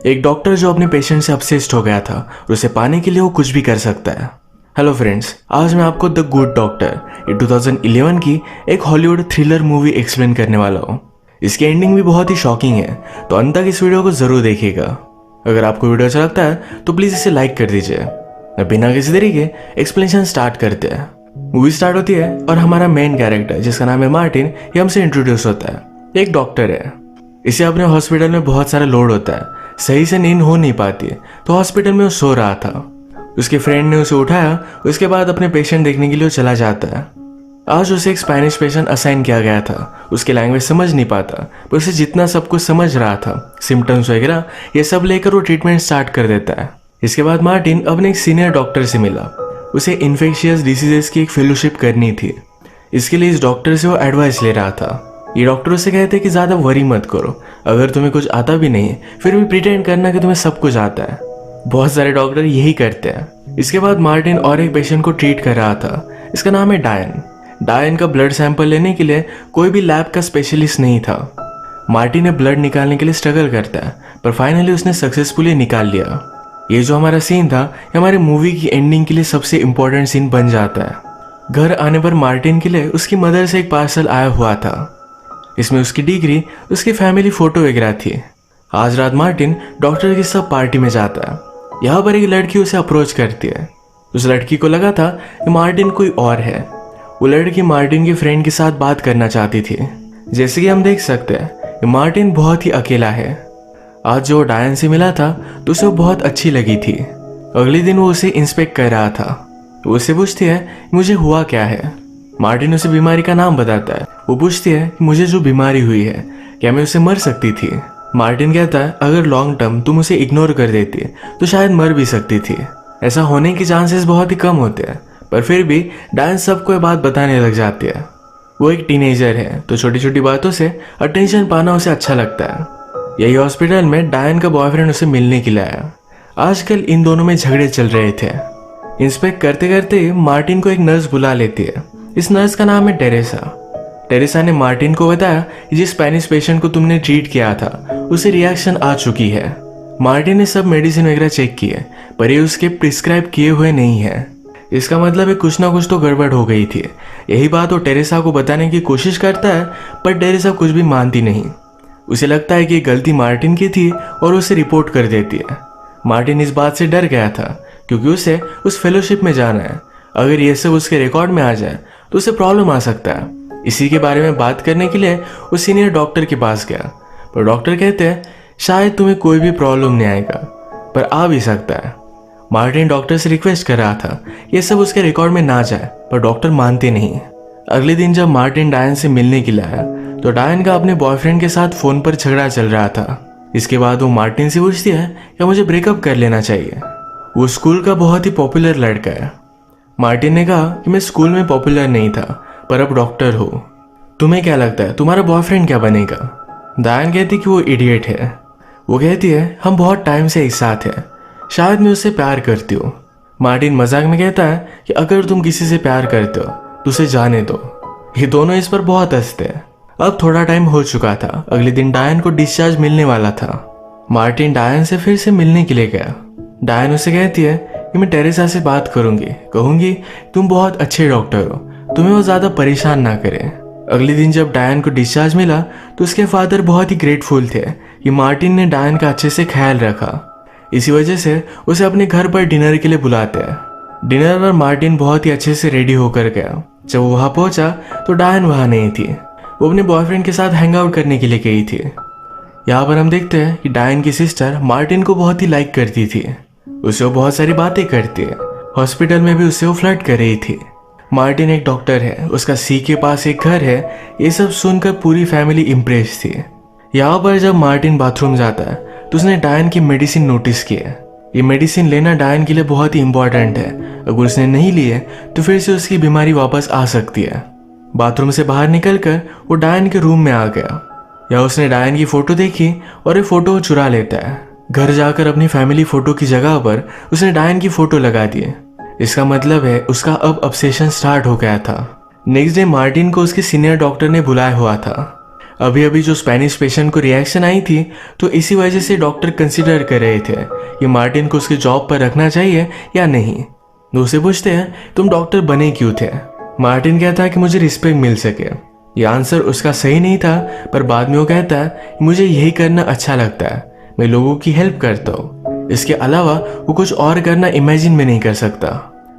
एक डॉक्टर जो अपने पेशेंट से obsessed हो गया था और उसे पाने के लिए वो कुछ भी कर सकता है। हेलो फ्रेंड्स, आज मैं आपको द गुड डॉक्टर ये 2011 की एक हॉलीवुड थ्रिलर मूवी एक्सप्लेन करने वाला हूँ। इसकी एंडिंग भी बहुत ही शॉकिंग है, तो अंत तक इस वीडियो को जरूर देखिएगा। अगर आपको वीडियो अच्छा लगता है तो प्लीज इसे लाइक कर दीजिए। बिना किसी देरी के एक्सप्लेनेशन स्टार्ट करते हैं। मूवी स्टार्ट होती है और हमारा मेन कैरेक्टर जिसका नाम है मार्टिन, ये हमसे इंट्रोड्यूस होता है। एक डॉक्टर है, इसे अपने हॉस्पिटल में बहुत सारा लोड होता है, सही से नींद हो नहीं पाती, तो हॉस्पिटल में वो सो रहा था। उसके फ्रेंड ने उसे उठाया, उसके बाद अपने पेशेंट देखने के लिए वो चला जाता है। आज उसे एक स्पेनिश पेशेंट असाइन किया गया था। उसकी लैंग्वेज समझ नहीं पाता, पर उसे जितना सब कुछ समझ रहा था, सिम्टम्स वगैरह ये सब लेकर वो ट्रीटमेंट स्टार्ट कर देता है। इसके बाद मार्टिन अपने एक सीनियर डॉक्टर से मिला। उसे इन्फेक्शियस डिसीजेस की एक फेलोशिप करनी थी। इसके लिए इस डॉक्टर से वो एडवाइस ले रहा था। ये डॉक्टर उसे कहते हैं कि ज़्यादा वरी मत करो, अगर तुम्हें कुछ आता भी नहीं फिर भी प्रिटेंड करना कि तुम्हें सब कुछ आता है। बहुत सारे डॉक्टर यही करते हैं। इसके बाद मार्टिन और एक पेशेंट को ट्रीट कर रहा था। इसका नाम है डायन। डायन का ब्लड सैंपल लेने के लिए कोई भी लैब का स्पेशलिस्ट नहीं था। मार्टिन ने ब्लड निकालने के लिए स्ट्रगल करता है, पर फाइनली उसने सक्सेसफुली निकाल लिया। ये जो हमारा सीन था, ये हमारी मूवी की एंडिंग के लिए सबसे इम्पोर्टेंट सीन बन जाता है। घर आने पर मार्टिन के लिए उसकी मदर से एक पार्सल आया हुआ था। इसमें उसकी डिग्री, उसकी फैमिली फोटो वगैरह थी। आज रात मार्टिन डॉक्टर की सब पार्टी में जाता है। यहाँ पर एक लड़की उसे अप्रोच करती है। उस लड़की को लगा था कि मार्टिन कोई और है। वो लड़की मार्टिन के फ्रेंड के साथ बात करना चाहती थी। जैसे कि हम देख सकते हैं कि मार्टिन बहुत ही अकेला है। आज जो डायन से मिला था तो उसे वो बहुत अच्छी लगी थी। अगले दिन वो उसे इंस्पेक्ट कर रहा था। वो उससे पूछती है मुझे हुआ क्या है। मार्टिन उसे बीमारी का नाम बताता है। वो पूछती है कि मुझे जो बीमारी हुई है क्या मैं उससे मर सकती थी। मार्टिन कहता है अगर लॉन्ग टर्म तुम उसे इग्नोर कर देती तो शायद मर भी सकती थी। ऐसा होने के चांसेस बहुत ही कम होते हैं, पर फिर भी डायन सबको ये बात बताने लग जाती है। वो एक टीनेजर है, तो छोटी छोटी बातों से अटेंशन पाना उसे अच्छा लगता है। यही हॉस्पिटल में डायन का बॉयफ्रेंड उसे मिलने के लिए आया। आजकल इन दोनों में झगड़े चल रहे थे। इंस्पेक्ट करते करते मार्टिन को एक नर्स बुला लेती है। इस नर्स का नाम है टेरेसा। टेरेसा ने मार्टिन को बताया कि जिस स्पेनिश पेशेंट को तुमने ट्रीट किया था उसे रिएक्शन आ चुकी है। मार्टिन ने सब मेडिसिन वगैरह चेक किए, पर ये उसके प्रिस्क्राइब किए हुए नहीं है। इसका मतलब है कुछ ना कुछ तो गड़बड़ हो गई थी। यही बात वो टेरेसा को बताने की कोशिश करता है, पर टेरेसा कुछ भी मानती नहीं। उसे लगता है कि गलती मार्टिन की थी और उसे रिपोर्ट कर देती है। मार्टिन इस बात से डर गया था, क्योंकि उसे उस फेलोशिप में जाना है। अगर ये सब उसके रिकॉर्ड में आ जाए तो उसे प्रॉब्लम आ सकता है। इसी के बारे में बात करने के लिए वो सीनियर डॉक्टर के पास गया, पर डॉक्टर कहते हैं शायद तुम्हें कोई भी प्रॉब्लम नहीं आएगा, पर आ भी सकता है। मार्टिन डॉक्टर से रिक्वेस्ट कर रहा था ये सब उसके रिकॉर्ड में ना जाए, पर डॉक्टर मानते नहीं। अगले दिन जब मार्टिन डायन से मिलने के लिए आया तो डायन का अपने बॉयफ्रेंड के साथ फोन पर झगड़ा चल रहा था। इसके बाद वो मार्टिन से पूछती है कि मुझे ब्रेकअप कर लेना चाहिए। वो स्कूल का बहुत ही पॉपुलर लड़का है। मार्टिन ने कहा कि मैं स्कूल में पॉपुलर नहीं था, पर अब डॉक्टर हो। तुम्हें क्या लगता है तुम्हारा बॉयफ्रेंड क्या बनेगा? डायन कहती कि वो इडियट है। वो कहती है हम बहुत टाइम से एक साथ हैं, शायद मैं उससे प्यार करती हूँ। मार्टिन मजाक में कहता है कि अगर तुम किसी से प्यार करते हो तो उसे जाने दो। ये दोनों इस पर बहुत हंसते हैं। अब थोड़ा टाइम हो चुका था। अगले दिन डायन को डिस्चार्ज मिलने वाला था। मार्टिन डायन से फिर से मिलने के लिए गया। डायन उसे कहती है कि मैं टेरेसा से बात करूंगी, कहूंगी तुम बहुत अच्छे डॉक्टर हो, तुम्हें वो ज्यादा परेशान ना करें। अगले दिन जब डायन को डिस्चार्ज मिला तो उसके फादर बहुत ही ग्रेटफुल थे कि मार्टिन ने डायन का अच्छे से ख्याल रखा। इसी वजह से उसे अपने घर पर डिनर के लिए बुलाते हैं। डिनर पर मार्टिन बहुत ही अच्छे से रेडी होकर गया। जब वो वहां पहुंचा तो डायन वहां नहीं थी। वो अपने बॉयफ्रेंड के साथ हैंग आउट करने के लिए गई थी। यहाँ पर हम देखते हैं कि डायन की सिस्टर मार्टिन को बहुत ही लाइक करती थी। उससे वो बहुत सारी बातें करती है। हॉस्पिटल में भी उससे वो फ्लर्ट कर रही थी। मार्टिन एक डॉक्टर है, उसका सी के पास एक घर है। ये सब सुनकर पूरी फैमिली इम्प्रेस थी। यहाँ पर जब मार्टिन बाथरूम जाता है तो उसने डायन की मेडिसिन नोटिस की है। ये मेडिसिन लेना डायन के लिए बहुत ही इंपॉर्टेंट है। अगर उसने नहीं लिए तो फिर से उसकी बीमारी वापस आ सकती है। बाथरूम से बाहर निकलकर वो डायन के रूम में आ गया। या उसने डायन की फोटो देखी और ये फोटो चुरा लेता है। घर जाकर अपनी फैमिली फोटो की जगह पर उसने डायन की फोटो लगा दी। इसका मतलब है उसका अब ऑब्सेशन स्टार्ट हो गया था। नेक्स्ट डे मार्टिन को उसके सीनियर डॉक्टर ने बुलाया हुआ था। अभी अभी जो स्पेनिश पेशेंट को रिएक्शन आई थी, तो इसी वजह से डॉक्टर कंसिडर कर रहे थे कि मार्टिन को उसके जॉब पर रखना चाहिए या नहीं। तो उसे पूछते हैं, तुम डॉक्टर बने क्यों थे? मार्टिन कहता है कि मुझे रिस्पेक्ट मिल सके। ये आंसर उसका सही नहीं था, पर बाद में वो कहता है मुझे यही करना अच्छा लगता है, मैं लोगों की हेल्प करता हूँ। इसके अलावा वो कुछ और करना इमेजिन भी नहीं कर सकता।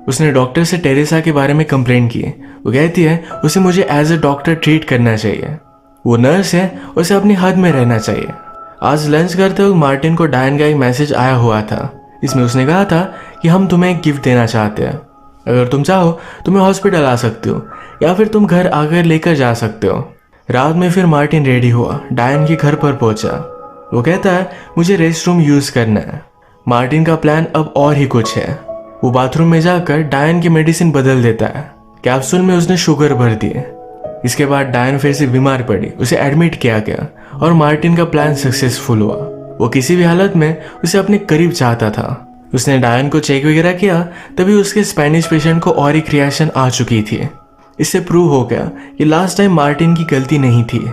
उसने डॉक्टर से टेरेसा के बारे में कंप्लेंट की। वो कहती है उसे मुझे एज ए डॉक्टर ट्रीट करना चाहिए, वो नर्स है, उसे अपनी हद में रहना चाहिए। आज लंच करते हुए मार्टिन को डायन का एक मैसेज आया हुआ था। इसमें उसने कहा था कि हम तुम्हें एक गिफ्ट देना चाहते हैं, अगर तुम चाहो तो मैं हॉस्पिटल आ सकती हो या फिर तुम घर आकर लेकर जा सकते हो। रात में फिर मार्टिन रेडी हुआ, डायन के घर पर पहुंचा। वो कहता है मुझे रेस्ट रूम यूज करना है। मार्टिन का प्लान अब और ही कुछ है। वो बाथरूम में जाकर डायन की मेडिसिन बदल देता है। कैप्सूल में उसने शुगर भर दिए। इसके बाद डायन फिर से बीमार पड़ी, उसे एडमिट किया गया और मार्टिन का प्लान सक्सेसफुल हुआ। वो किसी भी हालत में उसे अपने करीब चाहता था। उसने डायन को चेक वगैरह किया, तभी उसके स्पेनिश पेशेंट को और एक रिएक्शन आ चुकी थी। इससे प्रूव हो गया कि लास्ट टाइम मार्टिन की गलती नहीं थी।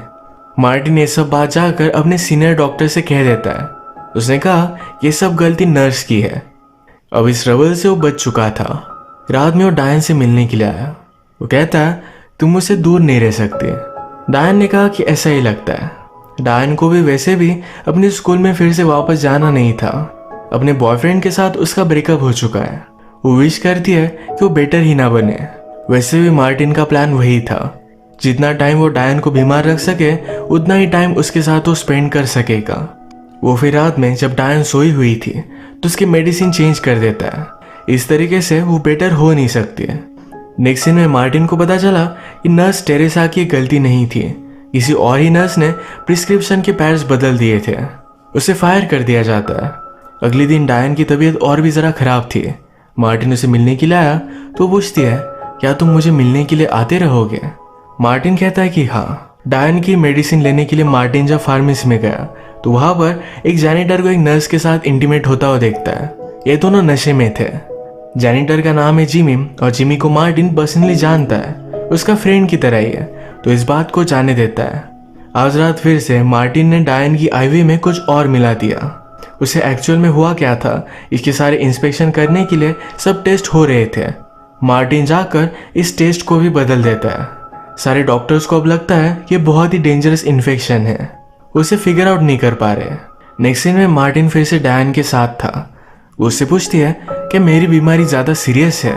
मार्टिन ये सब बात जाकर अपने सीनियर डॉक्टर से कह देता है। उसने कहा ये सब गलती नर्स की है। अब इस रबल से वो बच चुका था। रात में वो डायन से मिलने के लिए आया। वो कहता है तुम मुझसे दूर नहीं रह सकते। डायन ने कहा कि ऐसा ही लगता है। डायन को भी वैसे भी अपने स्कूल में फिर से वापस जाना नहीं था। अपने बॉयफ्रेंड के साथ उसका ब्रेकअप हो चुका है। वो विश करती है कि वो बेटर ही ना बने। वैसे भी मार्टिन का प्लान वही था, जितना टाइम वो डायन को बीमार रख सके उतना ही टाइम उसके साथ वो स्पेंड कर सकेगा। वो फिर रात में जब डायन सोई हुई थी तो उसकी मेडिसिन चेंज कर देता है। इस तरीके से वो बेटर हो नहीं सकती। नेक्स्ट सीन में मार्टिन को पता चला कि नर्स टेरेसा की गलती नहीं थी, किसी और ही नर्स ने प्रिस्क्रिप्शन के पैड्स बदल दिए थे। उसे फायर कर दिया जाता है। अगले दिन डायन की तबीयत और भी जरा खराब थी। मार्टिन उसे मिलने के लिए आया तो पूछती है क्या तुम मुझे मिलने के लिए आते रहोगे? मार्टिन कहता है कि हाँ। डायन की मेडिसिन लेने के लिए मार्टिन जब फार्मेसी में गया तो वहां पर एक जैनिटर को एक नर्स के साथ इंटीमेट होता हुआ देखता है। ये दोनों नशे में थे। जैनिटर का नाम है जिमी और जिमी को मार्टिन पर्सनली जानता है, उसका फ्रेंड की तरह ही है, तो इस बात को जाने देता है। आज रात फिर से मार्टिन ने डायन की आईवी में कुछ और मिला दिया। उसे एक्चुअल में हुआ क्या था, इसके सारे इंस्पेक्शन करने के लिए सब टेस्ट हो रहे थे। मार्टिन जाकर इस टेस्ट को भी बदल देता है। सारे डॉक्टर्स को अब लगता है कि बहुत ही डेंजरस इन्फेक्शन है, उसे फिगर आउट नहीं कर पा रहे। नेक्स्ट सीन में मार्टिन फिर से डायन के साथ था। वो उससे पूछती है कि मेरी बीमारी ज्यादा सीरियस है।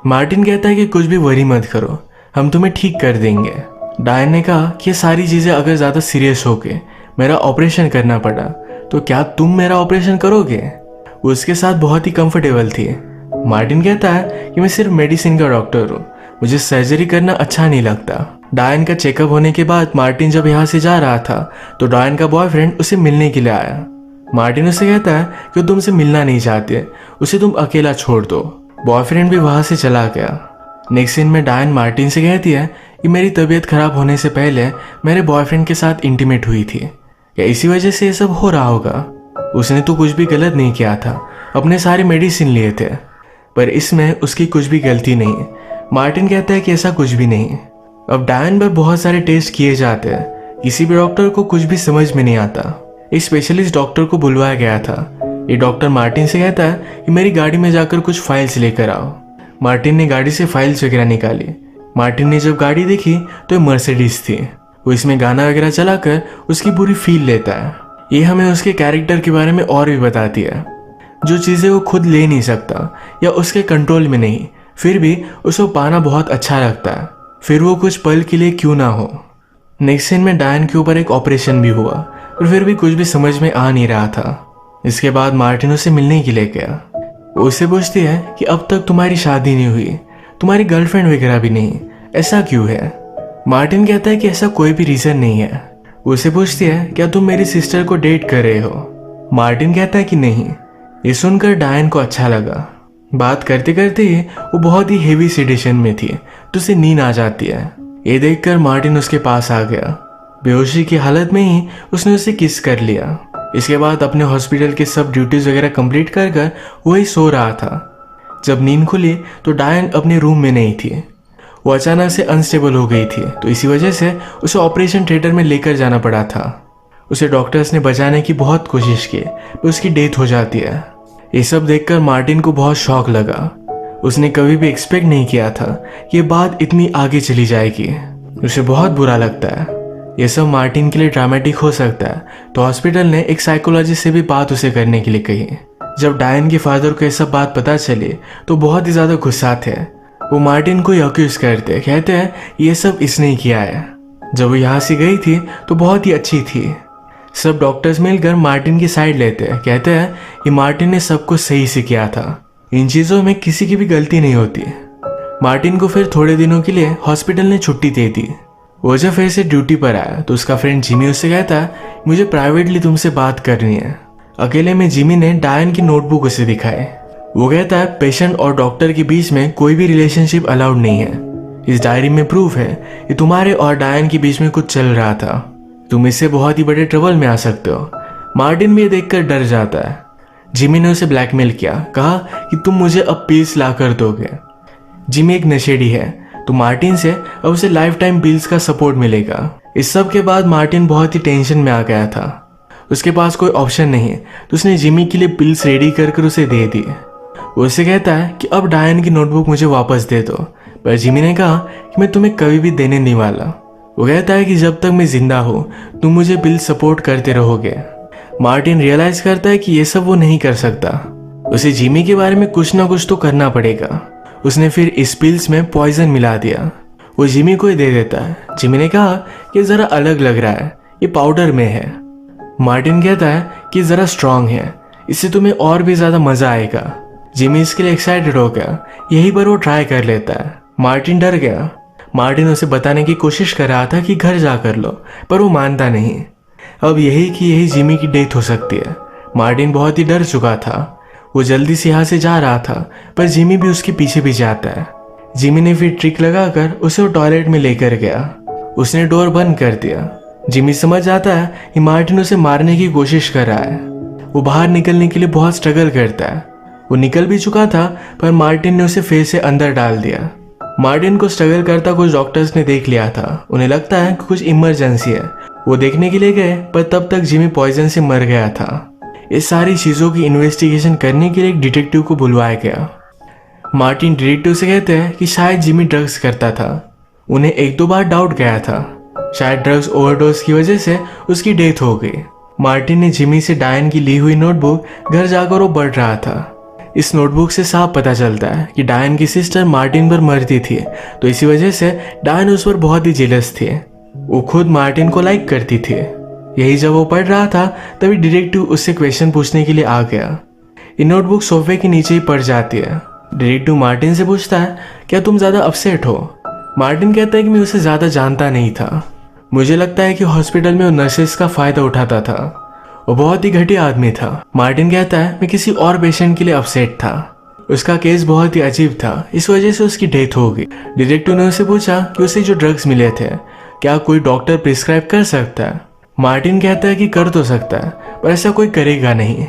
मार्टिन कहता है कि कुछ भी वरी मत करो, हम तुम्हें ठीक कर देंगे। डायन ने कहा कि ये सारी चीजें अगर ज्यादा सीरियस हो गए, मेरा ऑपरेशन करना पड़ा, तो क्या तुम मेरा ऑपरेशन करोगे? वो उसके साथ बहुत ही कंफर्टेबल थी। मार्टिन कहता है कि मैं सिर्फ मेडिसिन का डॉक्टर हूँ, मुझे सर्जरी करना अच्छा नहीं लगता। डायन का चेकअप होने के बाद मार्टिन जब यहाँ से जा रहा था तो डायन का बॉयफ्रेंड उसे मिलने के लिए आया। मार्टिन उसे कहता है कि वो तुमसे मिलना नहीं चाहते, उसे तुम अकेला छोड़ दो। बॉयफ्रेंड भी वहां से चला गया। नेक्स्ट सीन में डायन मार्टिन से कहती है कि मेरी तबीयत खराब होने से पहले मेरे बॉयफ्रेंड के साथ इंटीमेट हुई थी, क्या इसी वजह से ये सब हो रहा होगा? उसने तो कुछ भी गलत नहीं किया था, अपने सारे मेडिसिन लिए थे, पर इसमें उसकी कुछ भी गलती नहीं। मार्टिन कहता है कि ऐसा कुछ भी नहीं। अब डायन पर बहुत सारे टेस्ट किए जाते हैं, किसी भी डॉक्टर को कुछ भी समझ में नहीं आता। एक स्पेशलिस्ट डॉक्टर को बुलवाया गया था। ये डॉक्टर मार्टिन से कहता है कि मेरी गाड़ी में जाकर कुछ फाइल्स लेकर आओ। मार्टिन ने गाड़ी से फाइल्स वगैरह निकाली। मार्टिन ने जब गाड़ी देखी तो मर्सिडीज थी। वो इसमें गाना वगैरह चलाकर उसकी पूरी फील लेता है। ये हमें उसके कैरेक्टर के बारे में और भी बताती है, जो चीज़ें वो खुद ले नहीं सकता या उसके कंट्रोल में नहीं, फिर भी उसे पाना बहुत अच्छा लगता है, फिर वो कुछ पल के लिए क्यों ना हो। नेक्स्ट सीन में डायन के ऊपर एक ऑपरेशन भी हुआ, पर फिर भी कुछ भी समझ में आ नहीं रहा था। इसके बाद मार्टिन उसे मिलने के लिए गया। वो उससे पूछती है कि अब तक तुम्हारी शादी नहीं हुई, तुम्हारी गर्लफ्रेंड वगैरह भी नहीं, ऐसा क्यों है? मार्टिन कहता है कि ऐसा कोई भी रीजन नहीं है। वो उससे पूछती है क्या तुम मेरी सिस्टर को डेट कर रहे हो? मार्टिन कहता है कि नहीं। ये सुनकर डायन को अच्छा लगा। बात करते करते ही वो बहुत ही हेवी सेडेशन में थी, तो उसे नींद आ जाती है। ये देखकर मार्टिन उसके पास आ गया। बेहोशी की हालत में ही उसने उसे किस कर लिया। इसके बाद अपने हॉस्पिटल के सब ड्यूटीज वगैरह कंप्लीट कर वही सो रहा था। जब नींद खुली तो डायन अपने रूम में नहीं थी। वो अचानक से अनस्टेबल हो गई थी, तो इसी वजह से उसे ऑपरेशन थिएटर में लेकर जाना पड़ा था। उसे डॉक्टर्स ने बचाने की बहुत कोशिश की, पर उसकी डेथ हो जाती है। ये सब देखकर मार्टिन को बहुत शॉक लगा। उसने कभी भी एक्सपेक्ट नहीं किया था कि ये बात इतनी आगे चली जाएगी। उसे बहुत बुरा लगता है। ये सब मार्टिन के लिए ड्रामेटिक हो सकता है, तो हॉस्पिटल ने एक साइकोलॉजिस्ट से भी बात उसे करने के लिए कही। जब डायन के फादर को ये सब बात पता चली तो बहुत ही ज्यादा गुस्सा थे। वो मार्टिन को अक्यूज करते, कहते हैं ये सब इसने ही किया है। जब वो यहाँ से गई थी तो बहुत ही अच्छी थी। सब डॉक्टर्स मिलकर मार्टिन की साइड लेते हैं, कहते हैं कि मार्टिन ने सब कुछ सही से किया था, इन चीजों में किसी की भी गलती नहीं होती। मार्टिन को फिर थोड़े दिनों के लिए हॉस्पिटल ने छुट्टी दे दी। वो जब फिर से ड्यूटी पर आया तो उसका फ्रेंड जिमी उससे कहता है मुझे प्राइवेटली तुमसे बात करनी है। अकेले में जिमी ने डायन की नोटबुक उसे दिखाई। वो कहता है पेशेंट और डॉक्टर के बीच में कोई भी रिलेशनशिप अलाउड नहीं है। इस डायरी में प्रूफ है कि तुम्हारे और डायन के बीच में कुछ चल रहा था। तुम इससे बहुत ही बड़े ट्रबल में आ सकते हो। मार्टिन भी ये देखकर डर जाता है। जिमी ने उसे ब्लैकमेल किया, कहा कि तुम मुझे अब पिल्स ला कर दोगे। जिमी एक नशेड़ी है, तो मार्टिन से अब उसे लाइफ टाइम पिल्स का सपोर्ट मिलेगा। इस सब के बाद मार्टिन बहुत ही टेंशन में आ गया था। उसके पास कोई ऑप्शन नहीं, तो उसने जिमी के लिए पिल्स रेडी कर उसे दे दी। वो उसे कहता है कि अब डायन की नोटबुक मुझे वापस दे दो, पर जिमी ने कहा कि मैं तुम्हें कभी भी देने नहीं वाला। वो कहता है कि जब तक मैं जिंदा हूँ तुम मुझे पिल्स सपोर्ट करते रहोगे। मार्टिन रियलाइज करता है कि ये सब वो नहीं कर सकता। उसे जिमी के बारे में कुछ ना कुछ तो करना पड़ेगा। उसने फिर इस पिल्स में पॉइजन मिला दिया। वो जिमी को ही दे देता है। जिमी ने कहा कि जरा अलग लग रहा है, ये पाउडर में है। मार्टिन कहता है कि जरा स्ट्रांग है, इससे तुम्हें और भी ज्यादा मजा आएगा। जिमी इसके लिए एक्साइटेड हो गया। यहीं पर वो ट्राई कर लेता है। मार्टिन डर गया। मार्टिन उसे बताने की कोशिश कर रहा था कि घर जाकर लो, पर वो मानता नहीं। अब यही जिमी की डेथ हो सकती है। मार्टिन बहुत ही डर चुका था। वो जल्दी से यहाँ से जा रहा था, पर जिमी भी उसके पीछे भी जाता है। जिमी ने फिर ट्रिक लगाकर उसे वो टॉयलेट में लेकर गया। उसने डोर बंद कर दिया। जिमी समझ जाता है कि मार्टिन उसे मारने की कोशिश कर रहा है। वो बाहर निकलने के लिए बहुत स्ट्रगल करता है। वो निकल भी चुका था, पर मार्टिन ने उसे फिर से अंदर डाल दिया। मार्टिन को स्ट्रगल करता कुछ डॉक्टर्स ने देख लिया था। उन्हें लगता है कि कुछ इमरजेंसी है। वो देखने के लिए गए, पर तब तक जिमी पॉइजन से मर गया था। इस सारी चीजों की इन्वेस्टिगेशन करने के लिए एक डिटेक्टिव को बुलवाया गया। मार्टिन डिटेक्टिव से कहते हैं कि शायद जिमी ड्रग्स करता था। उन्हें एक दो बार डाउट गया था, शायद ड्रग्स ओवरडोज की वजह से उसकी डेथ हो गई। मार्टिन ने जिमी से डायन की ली हुई नोटबुक घर जाकर वो पढ़ रहा था। इस नोटबुक से साफ पता चलता है कि डायन की सिस्टर मार्टिन पर मरती थी, तो इसी वजह से डायन उस पर बहुत ही जेलस थी। वो खुद मार्टिन को लाइक करती थी। यही जब वो पढ़ रहा था तभी डिटेक्टिव उससे क्वेश्चन पूछने के लिए आ गया। ये नोटबुक सोफे के नीचे ही पड़ जाती है। डिटेक्टिव मार्टिन से पूछता है क्या तुम ज्यादा अपसेट हो। मार्टिन कहता है कि मैं उसे ज्यादा जानता नहीं था। मुझे लगता है कि हॉस्पिटल में वो नर्सेस का फायदा उठाता था। वो बहुत ही घटिया आदमी था। मार्टिन कहता है मैं किसी और पेशेंट के लिए अपसेट था। उसका केस बहुत ही अजीब था, इस वजह से उसकी डेथ हो गई। डिटेक्टिव ने उससे पूछा कि उसे जो ड्रग्स मिले थे क्या कोई डॉक्टर प्रिस्क्राइब कर सकता है। मार्टिन कहता है कि कर तो सकता है, पर ऐसा कोई करेगा नहीं।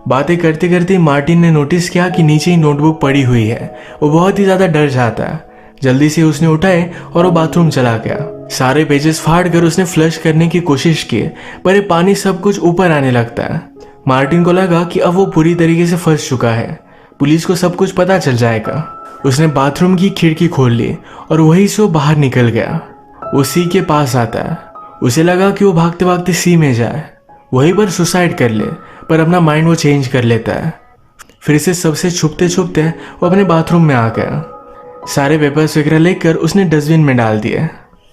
बातें करते करते मार्टिन ने नोटिस किया कि नीचे ही नोटबुक पड़ी हुई है। वो बहुत ही ज्यादा डर जाता है। जल्दी से उसने उठाए और वो बाथरूम चला गया। सारे पेजेस फाड़ कर उसने फ्लश करने की कोशिश की, पर ये पानी सब कुछ ऊपर आने लगता है। मार्टिन को लगा कि अब वो पूरी तरीके से फंस चुका है। पुलिस को सब कुछ पता चल जाएगा। उसने बाथरूम की खिड़की खोल ली और वहीं से वो बाहर निकल गया। वो सी के पास आता है। उसे लगा कि वो भागते भागते सी में जाए, वहीं पर सुसाइड कर ले, पर अपना माइंड वो चेंज कर लेता है। फिर से सबसे छुपते छुपते वो अपने बाथरूम में आ गया। सारे पेपर्स वगैरह लेकर उसने डस्टबिन में डाल दिए।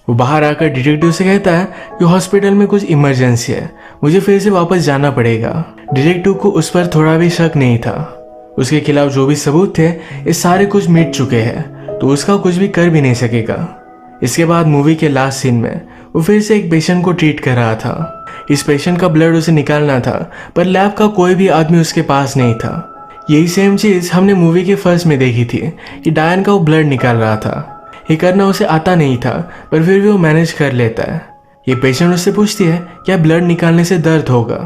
वो बाहर आकर डिटेक्टिव से कहता है कि हॉस्पिटल में कुछ इमरजेंसी है, मुझे फिर से वापस जाना पड़ेगा। डिटेक्टिव को उस पर थोड़ा भी शक नहीं था। उसके खिलाफ जो भी सबूत थे ये सारे कुछ मिट चुके हैं, तो उसका कुछ भी कर भी नहीं सकेगा। इसके बाद मूवी के लास्ट सीन में वो फिर से एक पेशेंट को ट्रीट कर रहा था। इस पेशेंट का ब्लड उसे निकालना था, पर लैब का कोई भी आदमी उसके पास नहीं था। यही सेम चीज हमने मूवी के फर्स्ट में देखी थी कि डायन का वो ब्लड निकाल रहा था। ये करना उसे आता नहीं था, पर फिर भी वो मैनेज कर लेता है। ये पेशेंट उससे पूछती है क्या ब्लड निकालने से दर्द होगा।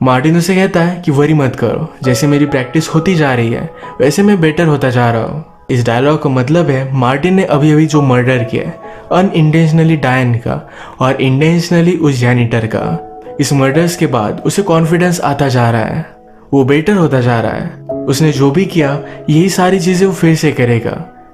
मार्टिन उसे कहता है कि वरी मत करो, जैसे मेरी प्रैक्टिस होती जा रही है वैसे मैं बेटर होता जा रहा हूँ। इस डायलॉग का मतलब है मार्टिन ने अभी अभी जो मर्डर किया है, अनइंटेंशनली डायन का और इंटेंशनली उस जैनिटर का, इस मर्डर्स के बाद उसे कॉन्फिडेंस आता जा रहा है, वो बेटर होता जा रहा है। उसने जो भी किया यही सारी चीजें वो फिर से करेगा,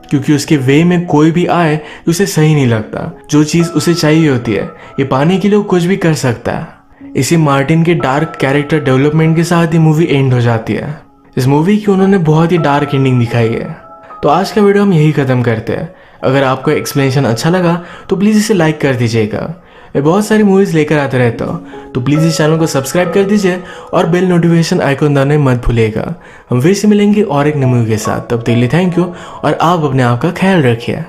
क्योंकि उसके वे में कोई भी आए उसे सही नहीं लगता। जो चीज उसे चाहिए होती है ये पाने के लिए वो कुछ भी कर सकता है। इसी मार्टिन के डार्क कैरेक्टर डेवलपमेंट के साथ ही मूवी एंड हो जाती है। इस मूवी की उन्होंने बहुत ही डार्क एंडिंग दिखाई है। तो आज का वीडियो हम यही खत्म करते हैं। अगर आपको एक्सप्लेनेशन अच्छा लगा तो प्लीज़ इसे लाइक कर दीजिएगा। मैं बहुत सारी मूवीज़ लेकर आते रहता हूँ, तो प्लीज़ इस चैनल को सब्सक्राइब कर दीजिए और बेल नोटिफिकेशन आइकन दबाना मत भूलिएगा। हम फिर से मिलेंगे और एक नई मूवी के साथ। तब तक के लिए थैंक यू और आप अपने आप का ख्याल रखिए।